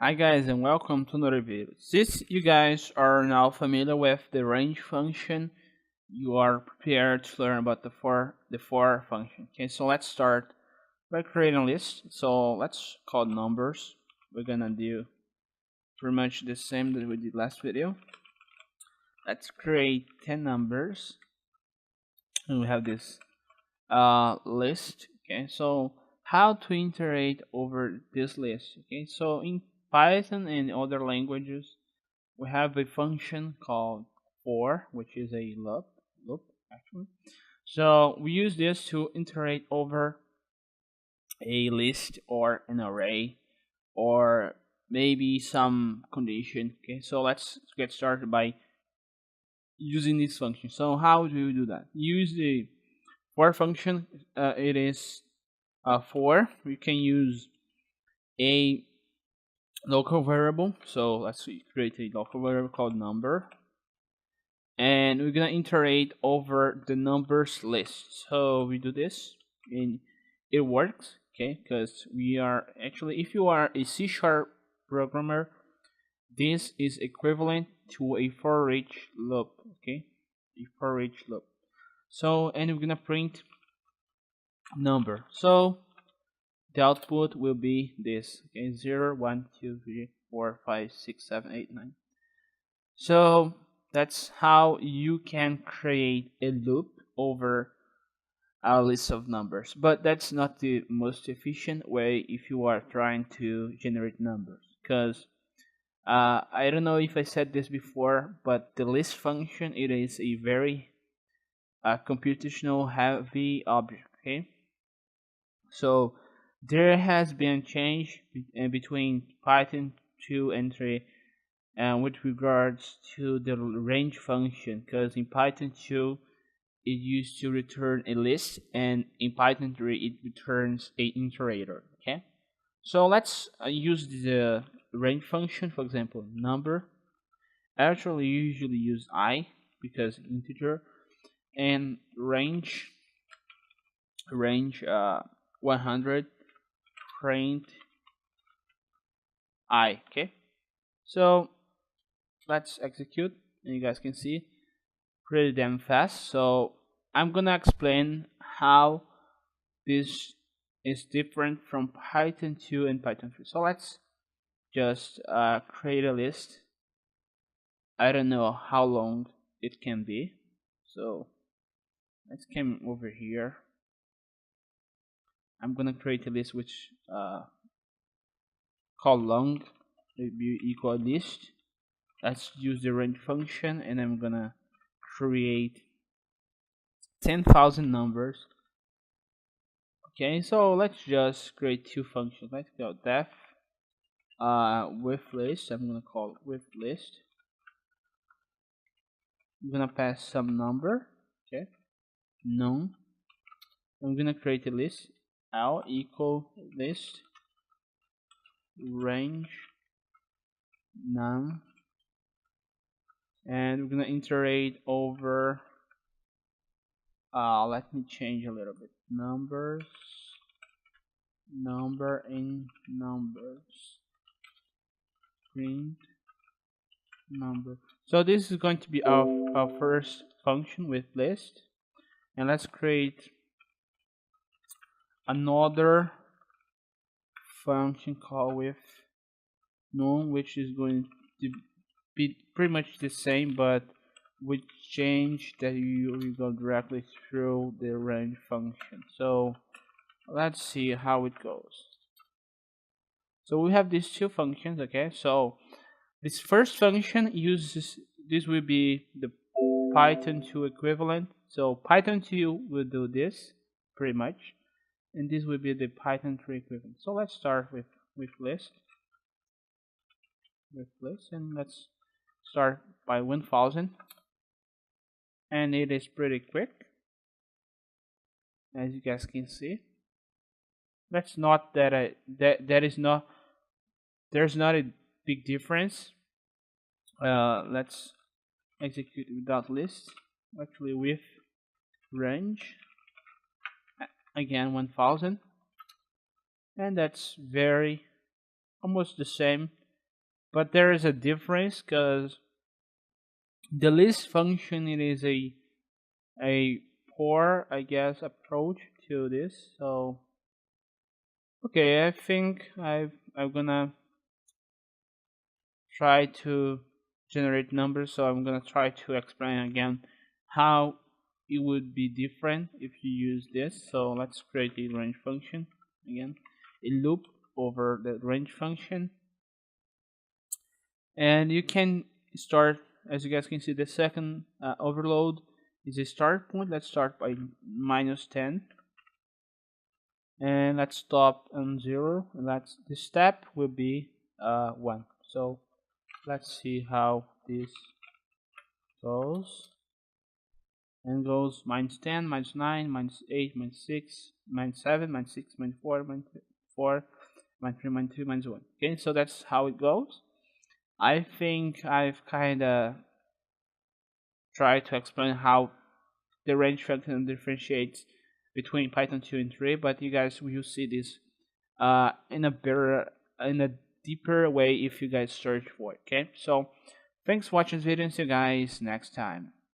Hi guys and welcome to another video. Since you guys are now familiar with the range function, you are prepared to learn about the for function. Okay, so let's start by creating a list. So let's call numbers. We're gonna do pretty much the same that we did last video. Let's create 10 numbers and we have this list. Okay, so how to iterate over this list. Okay, so in Python and other languages we have a function called for, which is a loop actually. So we use this to iterate over a list or an array or maybe some condition. Okay, so let's get started by using this function. So how do you do that? Use the for function. It is for. We can use a local variable. So let's create a local variable called number, and we're gonna iterate over the numbers list. So we do this and it works. Okay, because we are actually, if you are a C# programmer, this is equivalent to a for each loop. Okay, a for each loop. So, and we're gonna print number. So the output will be this. Okay, 0 1 2 3 4 5 6 7 8 9. So that's how you can create a loop over a list of numbers, but that's not the most efficient way if you are trying to generate numbers, because I don't know if I said this before, but the list function, it is a very computational heavy object. Okay, so there has been a change between Python 2 and 3 with regards to the range function, because in Python 2 it used to return a list, and in Python 3 it returns a iterator. Okay, so let's use the range function. For example, number. I actually usually use I because integer, and range 100 print I. Okay, so let's execute, and you guys can see pretty damn fast. So I'm gonna explain how this is different from Python 2 and Python 3. So let's just create a list. I don't know how long it can be, so let's come over here. I'm gonna create a list which called long be equal list. Let's use the range function, and I'm gonna create 10,000 numbers. Okay, so let's just create two functions. Let's go def with list. I'm gonna call it with list. I'm gonna pass some number. Okay, none. I'm gonna create a list. L equal list range none, and we're gonna iterate over. Let me change a little bit. Numbers, number in numbers, print number. So this is going to be our first function with list, and let's create another function called with none, which is going to be pretty much the same, but with change that you go directly through the range function. So let's see how it goes. So we have these two functions. Okay, so this first function uses, this will be the Python 2 equivalent. So Python 2 will do this pretty much, and this will be the Python 3 equivalent. So let's start with list, and let's start by 1000, and it is pretty quick, as you guys can see. That's not that that is not, there's not a big difference. Let's execute without list, actually with range again 1000, and that's very almost the same but there is a difference because the list function, it is a poor, I guess, approach to this. So okay, I think I'm gonna try to generate numbers. So I'm gonna try to explain again how it would be different if you use this. So let's create a range function again, a loop over the range function, and you can start. As you guys can see, the second overload is a start point. Let's start by -10, and let's stop on 0, and that's the step will be 1. So let's see how this goes. And goes -10, -9, -8, -6, -7, -6, -4, -4, -3, -2, -1. Okay, so that's how it goes. I think I've kind of tried to explain how the range function differentiates between Python 2 and 3, but you guys will see this in a deeper way if you guys search for it. Okay, so thanks for watching this video, and see you guys next time.